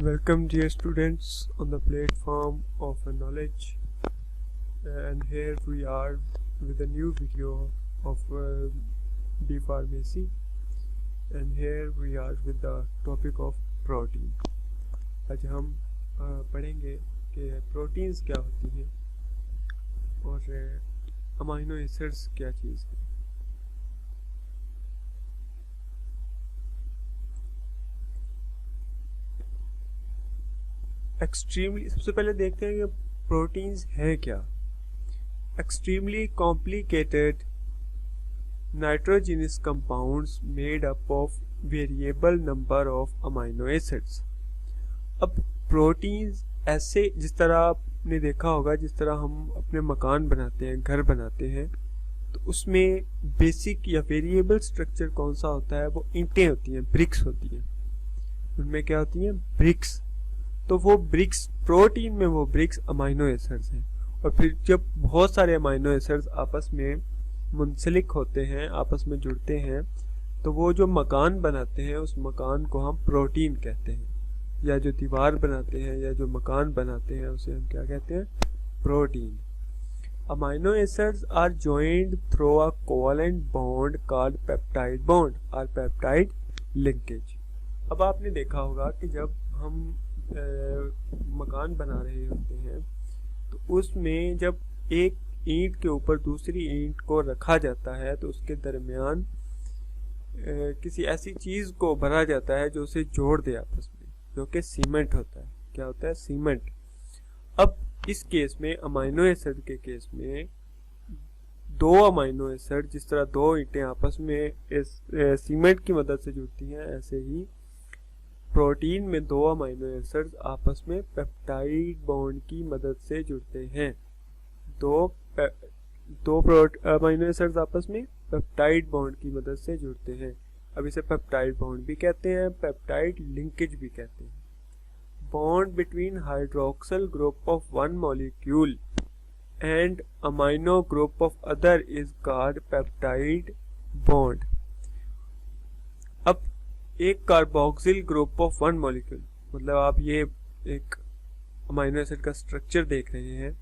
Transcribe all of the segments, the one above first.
Welcome, dear students, on the platform of knowledge. And here we are with a new video of B Pharmacy. And here we are with the topic of protein. आज हम पढ़ेंगे कि proteins क्या होती हैं और amino acids क्या चीज़ है। एक्सट्रीमली सबसे पहले देखते हैं कि प्रोटीन्स है क्या। Extremely complicated nitrogenous compounds made up of variable number of amino acids. अब प्रोटीन्स ऐसे, जिस तरह आपने देखा होगा, जिस तरह हम अपने मकान बनाते हैं, घर बनाते हैं, तो उसमें बेसिक या वेरिएबल स्ट्रक्चर कौन सा होता है? वो ईंटें होती हैं, ब्रिक्स होती हैं। उनमें क्या होती हैं? ब्रिक्स। तो वो ब्रिक्स, प्रोटीन में वो ब्रिक्स अमाइनो एसिड्स हैं। और फिर जब बहुत सारे अमाइनो एसिड्स आपस में मुंसलिक होते हैं, आपस में जुड़ते हैं, तो वो जो मकान बनाते हैं उस मकान को हम प्रोटीन कहते हैं। या जो दीवार बनाते हैं या जो मकान बनाते हैं उसे हम क्या कहते हैं? Protein. Amino acids are joined through a covalent bond called peptide bond और पेप्टाइड लिंकेज। अब आपने देखा होगा कि जब हम मकान बना रहे होते हैं तो उसमें जब एक ईंट के ऊपर दूसरी ईंट को रखा जाता है तो उसके दरमियान किसी ऐसी चीज़ को भरा जाता है जो उसे जोड़ दे आपस में, जो कि सीमेंट होता है। क्या होता है? सीमेंट। अब इस केस में, अमाइनो एसिड के केस में, दो अमाइनो एसिड, जिस तरह दो ईंटें आपस में इस सीमेंट की मदद से जुड़ती हैं, ऐसे ही प्रोटीन में दो अमाइनो एसिड्स आपस में पेप्टाइड बॉन्ड की मदद से जुड़ते हैं। दो अमाइनो एसिड्स आपस में पेप्टाइड बॉन्ड की मदद से जुड़ते हैं। अब इसे पेप्टाइड बॉन्ड भी कहते हैं, पेप्टाइड लिंकेज भी कहते हैं। Bond between hydroxyl group of one molecule and amino group of other is called peptide bond. अब एक carboxyl group of one molecule, मतलब आप ये एक अमाइनो एसिड का स्ट्रक्चर देख रहे हैं,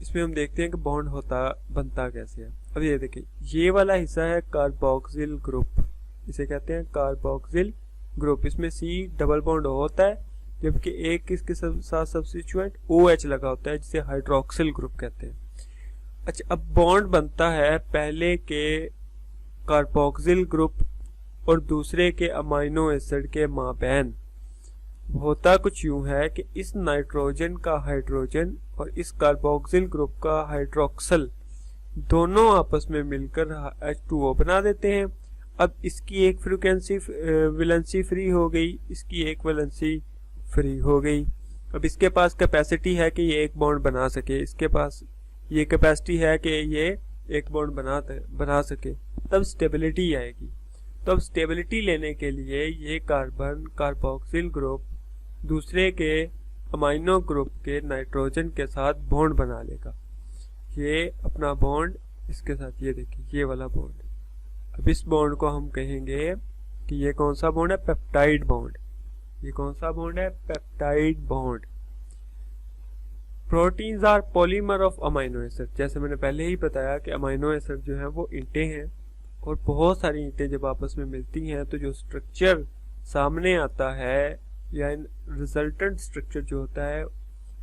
इसमें हम देखते हैं कि बॉन्ड बनता कैसे है। अब ये देखिए, ये वाला हिस्सा है कार्बोक्सिल ग्रुप, इसे कहते हैं कार्बोक्सिल ग्रुप। इसमें C डबल बॉन्ड होता है, जबकि एक इसके साथ सब्स्टिट्यूएंट OH लगा होता है, जिसे हाइड्रोक्सिल ग्रुप कहते हैं। अच्छा, अब बॉन्ड बनता है पहले के कार्बोक्सिल ग्रुप और दूसरे के अमाइनो एसिड के माबैन। होता कुछ यूं है कि इस नाइट्रोजन का हाइड्रोजन और इस कार्बोक्सिल ग्रुप का हाइड्रोक्सल दोनों आपस में मिलकर H2O बना देते हैं। अब इसकी एक वैलेंसी फ्री हो गई, इसकी एक वैलेंसी फ्री हो गई। अब इसके पास कैपेसिटी है कि ये एक बॉन्ड बना सके, इसके पास ये कैपेसिटी है कि ये एक बॉन्ड बना सके, तब स्टेबिलिटी आएगी। तो अब स्टेबिलिटी लेने के लिए ये कार्बोक्सिल ग्रुप दूसरे के अमाइनो ग्रुप के नाइट्रोजन के साथ बॉन्ड बना लेगा। ये अपना बॉन्ड इसके साथ, ये देखिए, ये वाला बॉन्ड। अब इस बॉन्ड को हम कहेंगे कि ये कौन सा बॉन्ड है? Peptide bond. ये कौन सा बॉन्ड है? Peptide bond. Proteins are polymer of amino acid. जैसे मैंने पहले ही बताया कि अमाइनो एसिड जो है वो ईंटें हैं, और बहुत सारी ईंटें जब आपस में मिलती हैं तो जो स्ट्रक्चर सामने आता है, या रिजल्टेंट स्ट्रक्चर जो होता है,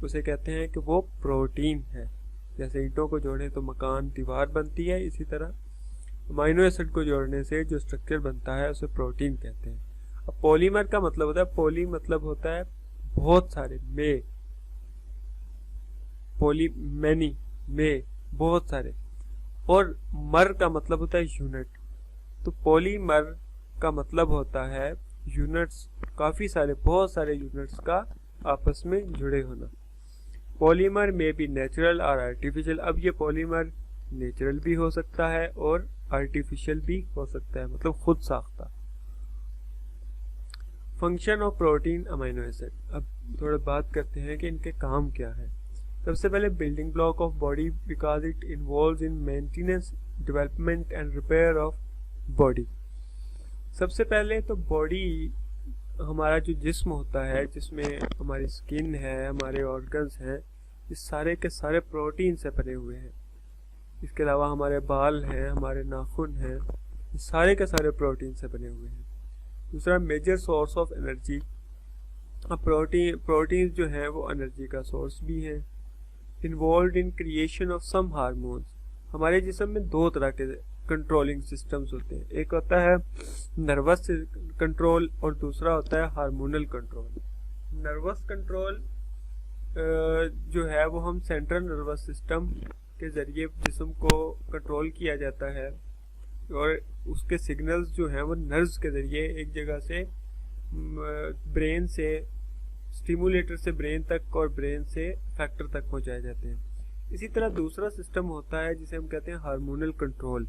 उसे कहते हैं कि वो प्रोटीन है। जैसे ईंटों को जोड़े तो मकान, दीवार बनती है, इसी तरह अमाइनो एसिड को जोड़ने से जो स्ट्रक्चर बनता है उसे प्रोटीन कहते हैं। अब पॉलीमर का मतलब होता है, पॉली मतलब होता है बहुत सारे, में, पॉली मैनी, में बहुत सारे, और मर का मतलब होता है यूनिट। तो पॉलीमर का मतलब होता है यूनिट्स, काफी सारे, बहुत सारे यूनिट्स का आपस में जुड़े होना। पॉलीमर में भी नेचुरल और आर्टिफिशियल। अब ये पॉलीमर नेचुरल भी हो सकता है और आर्टिफिशियल भी हो सकता है, मतलब खुद साख्ता। Function of protein amino acid. अब थोड़ा बात करते हैं कि इनके काम क्या है। सबसे पहले, building block of body because it involves in maintenance, development and repair of body. सबसे पहले तो बॉडी हमारा जो जिस्म होता है, जिसमें हमारी स्किन है, हमारे ऑर्गन्स हैं, ये सारे के सारे प्रोटीन से बने हुए हैं। इसके अलावा हमारे बाल हैं, हमारे नाखून हैं, ये सारे के सारे प्रोटीन से बने हुए हैं। दूसरा, मेजर सोर्स ऑफ एनर्जी। अब प्रोटीन जो है वो एनर्जी का सोर्स भी है। Involve in creation of some hormones. हमारे जिस्म में दो तरह के कंट्रोलिंग सिस्टम्स होते हैं, एक होता है नर्वस कंट्रोल और दूसरा होता है हार्मोनल कंट्रोल। नर्वस कंट्रोल जो है वो हम सेंट्रल नर्वस सिस्टम के ज़रिए जिस्म को कंट्रोल किया जाता है और उसके सिग्नल्स जो हैं वो नर्व्स के ज़रिए एक जगह से ब्रेन से, स्टिमुलेटर से ब्रेन तक और ब्रेन से फैक्टर तक पहुंचाए जाते हैं। इसी तरह दूसरा सिस्टम होता है जिसे हम कहते हैं हार्मोनल कंट्रोल।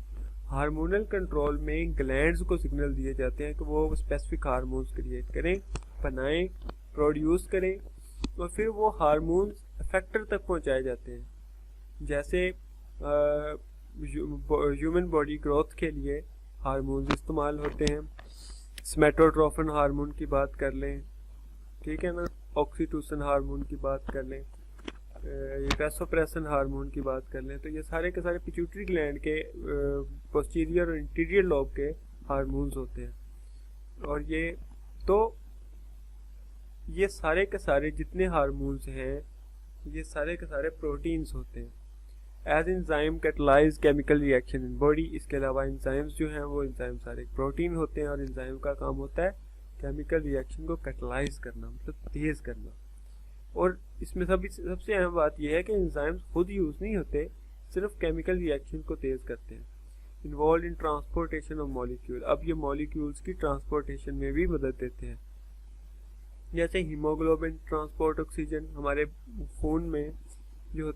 हार्मोनल कंट्रोल में ग्लैंड्स को सिग्नल दिए जाते हैं कि वो स्पेसिफिक हार्मोन्स क्रिएट करें, बनाएं, प्रोड्यूस करें और फिर वो हार्मोन्स फैक्टर तक पहुंचाए जाते हैं। जैसे ह्यूमन बॉडी ग्रोथ के लिए हार्मोन्स इस्तेमाल होते हैं। स्मेटोट्रोफिन हार्मोन की बात कर लें, ठीक है ना, ऑक्सीटोसिन हार्मोन की बात कर लें, वैसोप्रेसिन हार्मोन की बात कर लें, तो ये सारे के सारे पिट्यूटरी ग्लैंड के पोस्टीरियर और इंटीरियर लोब के हार्मोन्स होते हैं। और ये सारे के सारे जितने हार्मोन्स हैं ये सारे के सारे प्रोटीन्स होते हैं। As enzyme catalyse chemical reaction in body. इसके अलावा एंजाइम्स जो हैं वो एंजाइम सारे प्रोटीन होते हैं और एंजाइम का काम होता है केमिकल रिएक्शन को कैटलाइज करना, मतलब तेज करना। और इसमें सबसे अहम बात यह है कि एंजाइम्स खुद यूज नहीं होते, सिर्फ केमिकल रिएक्शन को तेज करते हैं। Involve in transportation of molecule. अब ये मॉलिक्यूल्स की ट्रांसपोर्टेशन में भी मदद देते हैं। जैसे हीमोग्लोबिन ट्रांसपोर्ट ऑक्सीजन। हमारे खून में जो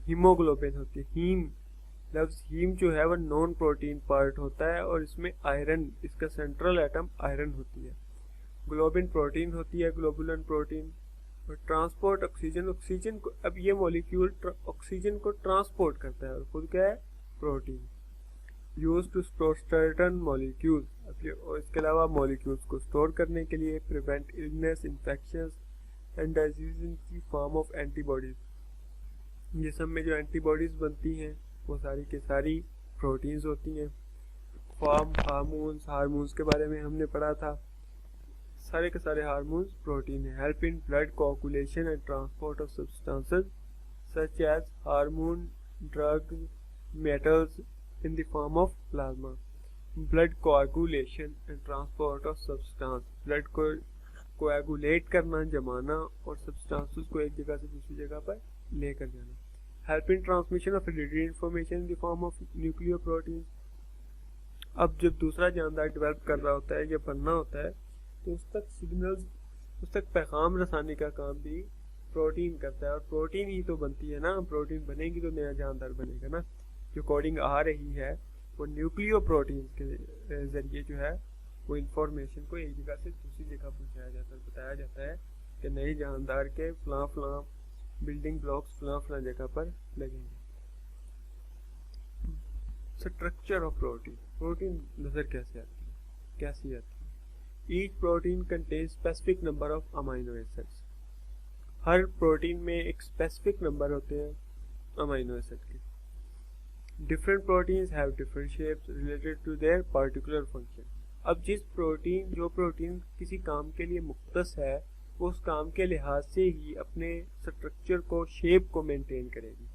हीमोग्लोबिन होती है, लफ्ज़ हीम जो है वह नॉन प्रोटीन पार्ट होता है और इसमें आयरन, इसका सेंट्रल एटम आयरन होती है। ग्लोबिन प्रोटीन होती है, ग्लोबुलन प्रोटीन। और ट्रांसपोर्ट ऑक्सीजन को, अब ये मॉलिक्यूल ऑक्सीजन को ट्रांसपोर्ट करता है और खुद क्या है, protein. Use to store certain molecules. और इसके अलावा मॉलिक्यूल्स को स्टोर करने के लिए prevent illness, infections and disease in the form of antibodies. जिस्म में जो एंटीबॉडीज बनती हैं वो सारी की सारी प्रोटीन्स होती हैं। फॉर्म हार्मोन्स के बारे में हमने पढ़ा था। सारे के सारे हार्मोन्स प्रोटीन है। Help in blood coagulation and transport of substances such as hormone, drugs, metals in the form of plasma. Blood coagulation and transport of substance, blood को कोएगुलेट करना, जमाना, और सब्सटेंसेस को एक जगह से दूसरी जगह पर लेकर जाना। Help in transmission of radio information in the form of nucleoprotein. अब जब दूसरा जानदार डेवलप कर रहा होता है या बनना होता है तो उस तक सिग्नल्स, उस तक पैगाम रसानी का काम भी प्रोटीन करता है। और प्रोटीन ही तो बनती है ना, प्रोटीन बनेगी तो नया जानदार बनेगा ना। जो कोडिंग आ रही है वो न्यूक्लियोप्रोटीन के जरिए जो है वो इंफॉर्मेशन को एक जगह से दूसरी जगह पहुँचाया जाता है। बताया जाता है कि नए जानदार के फलां बिल्डिंग ब्लॉक्स फलां जगह पर लगेंगे। स्ट्रक्चर ऑफ प्रोटीन नजर कैसे आती है? Each protein contain specific number of amino acids. हर प्रोटीन में एक स्पेसिफिक नंबर होते हैं अमाइनो एसिड के। Different proteins have different shapes related to their particular function. अब जो प्रोटीन किसी काम के लिए मुख्तस है वो उस काम के लिहाज से ही अपने स्ट्रक्चर को, शेप को मेंटेन करेगी।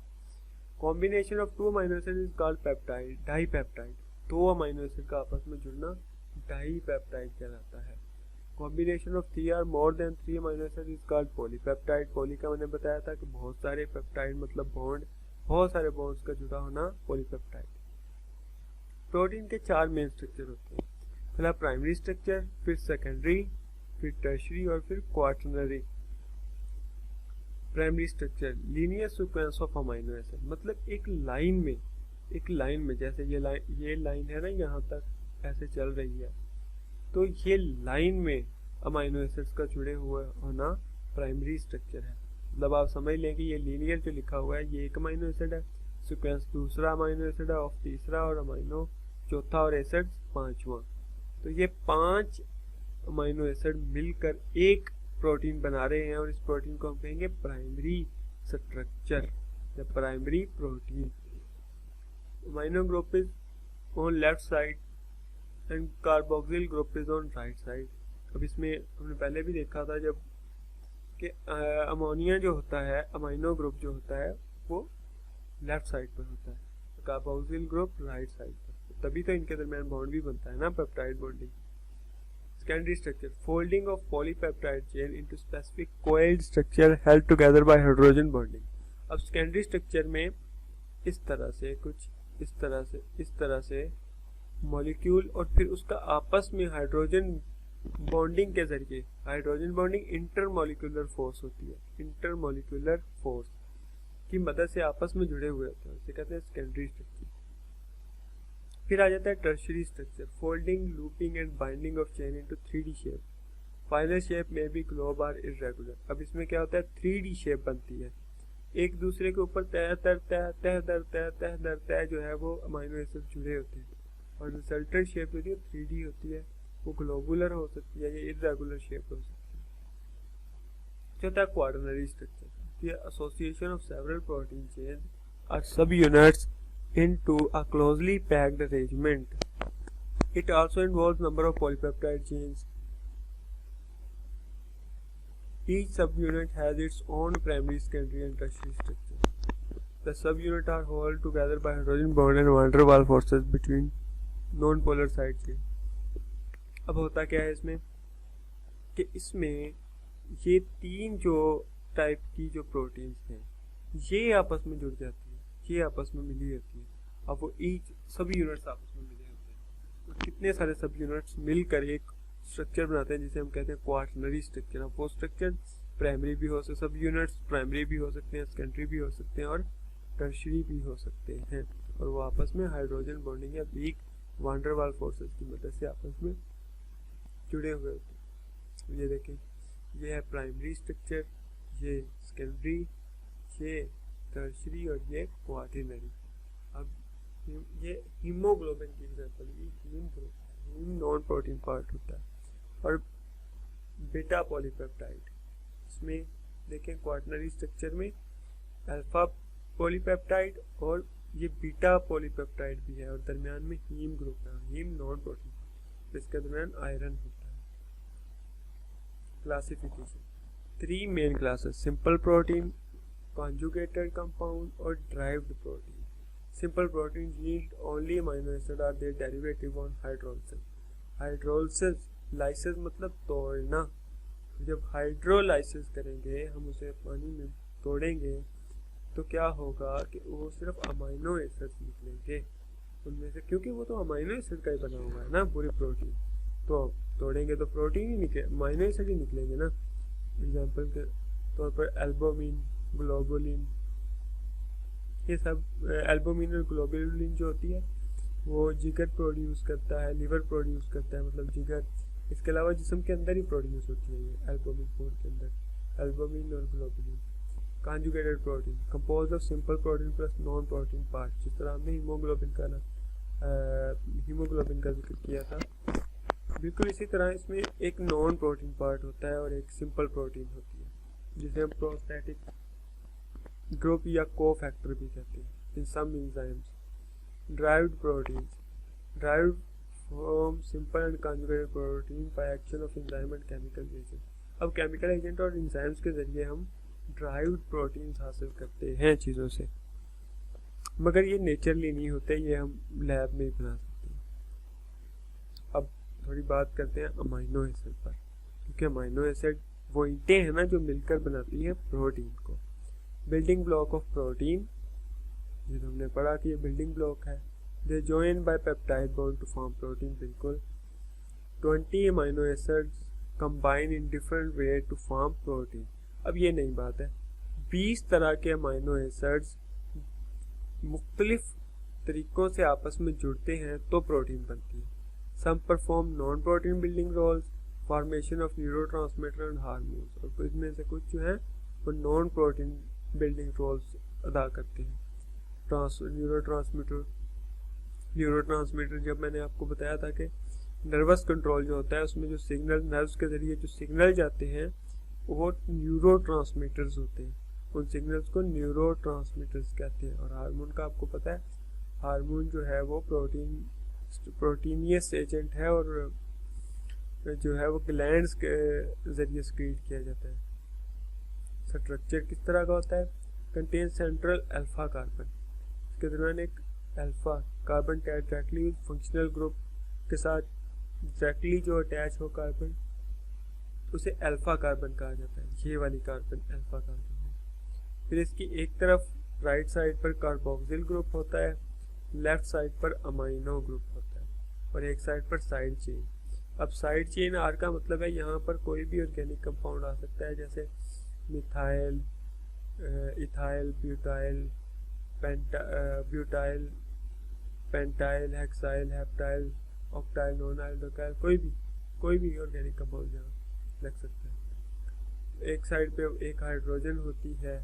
Combination of two amino acid is called peptide, dipeptide. दो अमाइनो एसिड का आपस में जुड़ना डाईपेप्टाइड कहलाता है। कॉम्बिनेशन ऑफ 3 और more than 3 amino acid is called polypeptide. Poly का मैंने बताया था कि बहुत सारे पेप्टाइड मतलब बॉन्ड, बहुत सारे बॉन्ड्स का जुड़ा होना पॉलीपेप्टाइड। प्रोटीन के 4 मेन स्ट्रक्चर होते हैं। पहला प्राइमरी स्ट्रक्चर, फिर सेकेंडरी, फिर टर्शरी और फिर quaternary. Primary structure, linear sequence of amino acid, मतलब एक लाइन में जैसे ये लाइन है ना, यहाँ तक ऐसे चल रही है, तो ये लाइन में अमाइनो एसिड्स का जुड़े हुए होना प्राइमरी स्ट्रक्चर है। मतलब आप समझ लें कि ये लीनियर जो लिखा हुआ है ये एक अमाइनो एसिड है, सीक्वेंस दूसरा अमाइनो एसिड है, ऑफ तीसरा, और अमाइनो चौथा, और एसिड पांचवा। तो ये 5 अमाइनो एसिड मिलकर एक प्रोटीन बना रहे हैं और इस प्रोटीन को हम कहेंगे प्राइमरी स्ट्रक्चर या primary protein. Amino group is on left side and carboxyl group is on right side. अब इसमें हमने पहले भी देखा था जब कि अमोनिया जो होता है, अमाइनो ग्रुप जो होता है वो लेफ्ट साइड पर होता है, कार्बोक्सिल ग्रुप राइट साइड पर, तभी तो इनके दरमियान बॉन्ड भी बनता है ना, peptide bonding. Secondary structure, folding of polypeptide chain into specific coiled structure held together by hydrogen bonding. अब सेकेंडरी स्ट्रक्चर में इस तरह से कुछ इस तरह से मॉलिक्यूल और फिर उसका आपस में हाइड्रोजन बॉन्डिंग के जरिए, हाइड्रोजन बॉन्डिंग इंटरमॉलिक्यूलर फोर्स होती है, इंटरमॉलिक्यूलर फोर्स की मदद से आपस में जुड़े हुए होते हैं, इसे कहते हैं सेकेंडरी स्ट्रक्चर। फिर आ जाता है tertiary structure, folding, looping and binding of chain into 3D shape. Final shape में भी ग्लोब आर इरेगुलर। अब इसमें क्या होता है, 3D शेप बनती है, एक दूसरे के ऊपर तह दर तह जो है वो अमाइनो एसिड जुड़े होते हैं, और रिजल्टेंट शेप होती है 3D होती है, वो ग्लोबुलर हो सकती है या इरेगुलर शेप हो सकती है। चौथा quaternary structure, the association of several protein chains or subunits into a closely packed arrangement. It also involves number of polypeptide chains. Each subunit has its own primary, secondary and tertiary structure. The subunits are held together by hydrogen bond and van der Waals forces between non-polar side chain. अब होता क्या है इसमें कि इसमें ये तीन जो टाइप की जो प्रोटीन्स हैं ये आपस में जुड़ जाती है, ये आपस में मिली होती है। अब वो ईच सभी यूनिट्स आपस में मिले होते हैं, तो कितने सारे सब यूनिट्स मिलकर एक स्ट्रक्चर बनाते हैं जिसे हम कहते हैं क्वाटरनरी स्ट्रक्चर। अब वो स्ट्रक्चर प्राइमरी भी हो सकते, सब यूनिट्स प्राइमरी भी हो सकते हैं, सेकेंडरी भी हो सकते हैं और टर्शियरी भी हो सकते हैं, और वो आपस में हाइड्रोजन बॉन्डिंग या week van der Waals forces की मदद से आपस में जुड़े हुए होते हैं। ये देखें, ये है प्राइमरी स्ट्रक्चर, ये सेकेंडरी, ये टर्शियरी और ये क्वाटरनरी। अब ये हीमोग्लोबिन की एग्जांपल, ये हीम नॉन प्रोटीन पार्ट होता है, और बीटा पॉलीपेप्टाइड, इसमें देखें क्वाटरनरी स्ट्रक्चर में अल्फा पॉलीपेप्टाइड और ये बीटा पॉलीपेप्टाइड भी है, और दरमियान में हीम ग्रुप है, हीम नॉन प्रोटीन, इसके दरमियान आयरन होता है। Classification, 3 main classes, simple protein, conjugated compound और derived protein. Simple protein yield only amino acid or their derivative on hydrolysis. Hydrolysis, lysis मतलब तोड़ना, जब हाइड्रोलाइसिस करेंगे हम उसे पानी में तोड़ेंगे तो क्या होगा कि वो सिर्फ अमाइनो एसिड्स निकलेंगे उनमें से, क्योंकि वो तो अमाइनो एसिड का ही बना हुआ है ना पूरी प्रोटीन, तो तोड़ेंगे तो प्रोटीन ही निकले, अमाइनो एसिड ही निकलेंगे ना। एग्जाम्पल के तौर पर एल्बुमिन, ग्लोबुलिन, ये सब एल्बुमिन और ग्लोबुलिन जो होती है वो जिगर प्रोड्यूस करता है, लिवर प्रोड्यूस करता है, मतलब जिगर, इसके अलावा जिस्म के अंदर ही प्रोड्यूस होती है ये एल्बुमिन फूड के अंदर, एल्बुमिन और globulin. Conjugated protein, composed of simple protein plus non protein part, जिस तरह हमने हीमोग्लोबिन का जिक्र किया था, बिल्कुल इसी तरह इसमें एक नॉन प्रोटीन पार्ट होता है और एक सिंपल प्रोटीन होती है, जिसे हम प्रोस्थेटिक ग्रुप या को फैक्टर भी कहते हैं in some enzymes. Derived proteins, derived from simple and conjugated protein by action of enzyme and chemical agent. अब केमिकल एजेंट और एंजाइम्स के जरिए हम ड्राइव्ड प्रोटीन्स हासिल करते हैं चीज़ों से, मगर ये नेचुरली नहीं होते, ये हम लैब में ही बना सकते हैं। अब थोड़ी बात करते हैं अमाइनो एसिड पर, क्योंकि अमाइनो एसिड वो ईंटें हैं ना जो मिलकर बनाती हैं प्रोटीन को। बिल्डिंग ब्लॉक ऑफ प्रोटीन, ये तो हमने पढ़ा कि ये बिल्डिंग ब्लॉक है। They join by peptide bond to form protein, बिल्कुल। 20 amino acids combine in different way to form protein. अब ये नई बात है, 20 तरह के अमाइनो एसिड्स मुख्तलिफ तरीकों से आपस में जुड़ते हैं तो प्रोटीन बनती है। Some perform non protein building roles, formation of neurotransmitter and hormones, और इनमें से कुछ जो है वो नॉन प्रोटीन बिल्डिंग रोल्स अदा करते हैं। न्यूरोट्रांसमीटर जब मैंने आपको बताया था कि नर्वस कंट्रोल जो होता है उसमें जो सिग्नल नर्व्स के ज़रिए जो सिग्नल जाते हैं वो न्यूरो ट्रांसमीटर्स होते हैं, उन सिग्नल्स को न्यूरो ट्रांसमीटर्स कहते हैं। और हार्मोन का आपको पता है, हार्मोन जो है वो प्रोटीनियस एजेंट है और जो है वो ग्लैंड्स के ज़रिए सिक्रीट किया जाता है। स्ट्रक्चर किस तरह का होता है? कंटेन सेंट्रल अल्फा कार्बन, इसके दौरान एक alpha carbon directly functional group के साथ डायरेक्टली जो अटैच हो कार्बन उसे अल्फा कार्बन कहा जाता है। ये वाली कार्बन अल्फा कार्बन है। फिर इसकी एक तरफ राइट साइड पर कार्बोक्सिल ग्रुप होता है, लेफ्ट साइड पर अमाइनो ग्रुप होता है और एक साइड पर साइड चेन। अब साइड चेन आर का मतलब है यहाँ पर कोई भी ऑर्गेनिक कंपाउंड आ सकता है, जैसे methyl, ethyl, butyl, pentyl, hexyl, heptyl, octyl, नॉन-आइलोकाइल, कोई भी ऑर्गेनिक कंपाउंड यहाँ लग सकता है। एक साइड पे एक हाइड्रोजन होती है,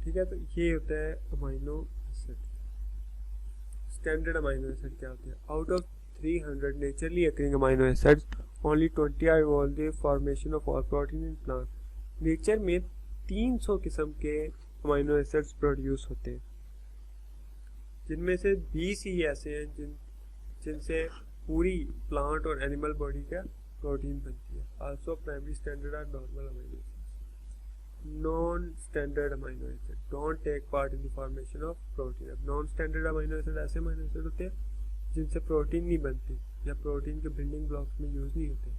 ठीक है। तो ये होता है amino acid. Standard amino acid क्या होते हैं? Out of 300 naturally occurring amino acids, only 20 are involved in formation of all protein in plant. Nature में 300 किस्म के अमाइनो एसिड्स प्रोड्यूस होते हैं, जिनमें से 20 ही ऐसे हैं जिनसे पूरी प्लांट और एनिमल बॉडी का प्रोटीन बनती है। Also primary standard or normal amino acids. Non standard amino acid don't take part in the formation of protein. अब नॉन स्टैंडर्ड अमाइनो एसिड ऐसे अमाइनो एसिड होते हैं जिनसे प्रोटीन नहीं बनती या प्रोटीन के बिल्डिंग ब्लॉक्स में यूज़ नहीं होते,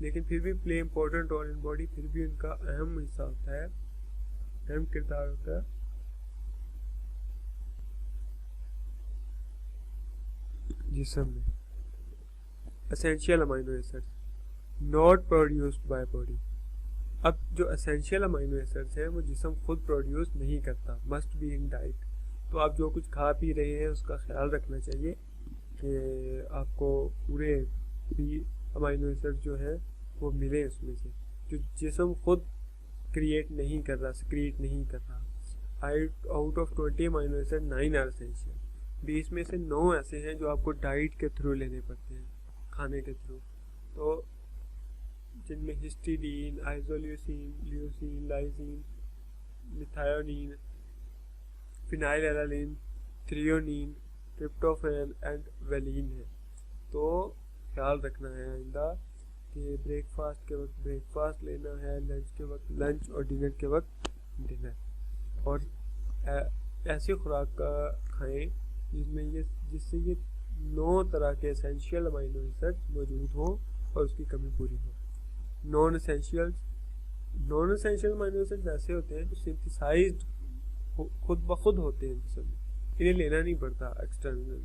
लेकिन फिर भी play important role in body, फिर भी उनका अहम हिस्सा होता है, अहम किरदार होता है जिस्म में। Essential amino acid not produced by body. अब जो एसेंशियल अमाइनो एसिड्स हैं वो जिस्म खुद प्रोड्यूस नहीं करता, मस्ट बी इन डाइट। तो आप जो कुछ खा पी रहे हैं उसका ख्याल रखना चाहिए कि आपको पूरे भी अमाइनो एसिड जो है वो मिले उसमें से, जो जिस्म खुद क्रिएट नहीं कर रहा, सिक्रीट नहीं कर रहा। Out of 20 amino acid 9 are essential. 20 में से 9 ऐसे हैं जो आपको डाइट के थ्रू लेने पड़ते हैं, खाने के थ्रू। तो जिनमें histidine, isoleucine, leucine, lysine, methionine, phenylalanine, threonine, tryptophan and valine है। तो ख्याल रखना है आइंदा कि ब्रेकफास्ट के वक्त ब्रेकफास्ट लेना है, लंच के वक्त लंच और डिनर के वक्त डिनर, और ऐसी खुराक का खाएं जिससे ये 9 तरह के एसेंशियल अमाइनो एसिड मौजूद हो और उसकी कमी पूरी हो। नॉन एसेंशियल अमाइनो एसिड ऐसे होते हैं जो सिंथेसाइज्ड खुद ब खुद होते हैं जिसमें इन्हें लेना नहीं पड़ता एक्सटर्नल।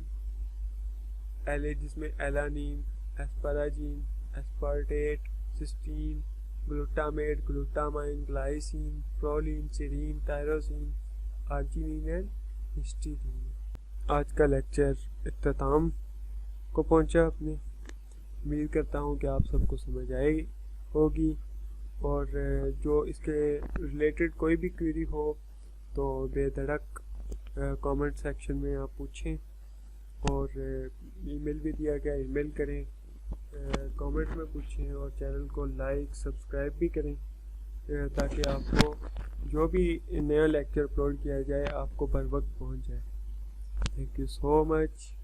जिसमें alanine, asparagine, aspartate, cysteine, glutamate, glutamine, glycine, proline, serine, tyrosine, arginine and histidine. आज का लेक्चर इख्तिताम को पहुंचा अपने। उम्मीद करता हूं कि आप सबको समझ आई होगी, और जो इसके रिलेटेड कोई भी क्वेरी हो तो बेधड़क कमेंट सेक्शन में आप पूछें, और ईमेल भी दिया गया, ईमेल करें, कमेंट में पूछें, और चैनल को लाइक सब्सक्राइब भी करें ताकि आपको जो भी नया लेक्चर अपलोड किया जाए आपको बर वक्त पहुँच जाए। Thank you so much.